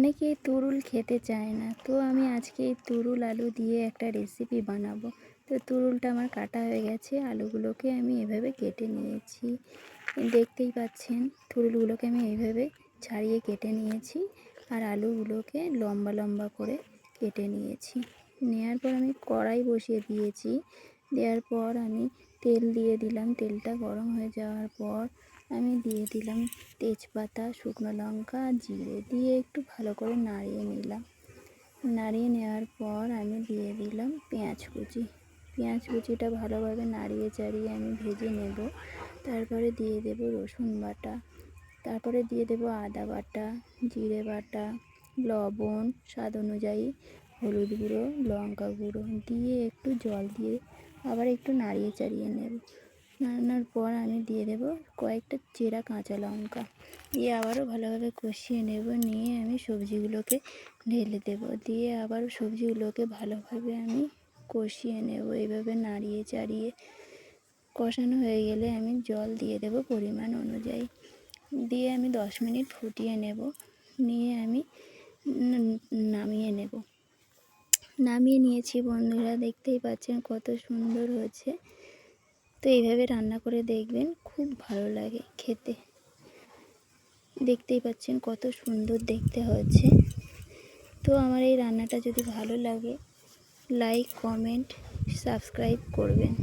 অনেকেই তুরুল খেতে চায় না, তো আমি আজকে এই তুরুল আলু দিয়ে একটা রেসিপি বানাবো। তো তুরুলটা আমার কাটা হয়ে গেছে, আলুগুলোকে আমি এভাবে কেটে নিয়েছি। দেখতেই পাচ্ছেন তুরুলগুলোকে আমি এইভাবে ছাড়িয়ে কেটে নিয়েছি, আর আলুগুলোকে লম্বা লম্বা করে কেটে নিয়েছি। নেওয়ার পর আমি কড়াই বসিয়ে দিয়েছি। দেওয়ার পর আমি তেল দিয়ে দিলাম। তেলটা গরম হয়ে যাওয়ার পর আমি দিয়ে দিলাম তেজপাতা, শুকনো লঙ্কা আর জিরে দিয়ে একটু ভালো করে নাড়িয়ে নিলাম। নাড়িয়ে নেওয়ার পর আমি দিয়ে দিলাম পেঁয়াজ কুচি। পেঁয়াজ কুচিটা ভালোভাবে নাড়িয়ে চাড়িয়ে আমি ভেজে নেব। তারপরে দিয়ে দেব রসুন বাটা, তারপরে দিয়ে দেব আদা বাটা, জিরে বাটা, লবণ স্বাদ অনুযায়ী, হলুদ গুঁড়ো, লঙ্কা গুঁড়ো দিয়ে একটু জল দিয়ে আবার একটু নাড়িয়ে চাড়িয়ে নেব। নাড়ানোর পর আমি দিয়ে দেব কয়েকটা চেরা কাঁচা লঙ্কা, দিয়ে আবারও ভালোভাবে কষিয়ে নেব। নিয়ে আমি সবজিগুলোকে ঢেলে দেব, দিয়ে আবার সবজিগুলোকে ভালোভাবে আমি কষিয়ে নেব। এইভাবে নাড়িয়ে চাড়িয়ে কষানো হয়ে গেলে আমি জল দিয়ে দেব পরিমাণ অনুযায়ী, দিয়ে আমি 10 মিনিট ফুটিয়ে নেব। নিয়ে আমি নামিয়ে নেব। নামিয়ে নিয়েছি বন্ধুরা, দেখতেই পাচ্ছেন কত সুন্দর হয়েছে। তো এইভাবে রান্না করে দেখবেন, খুব ভালো লাগে খেতে। দেখতেই পাচ্ছেন কত সুন্দর দেখতে হয়েছে। তো আমার এই রান্নাটা যদি ভালো লাগে, লাইক, কমেন্ট, সাবস্ক্রাইব করবেন।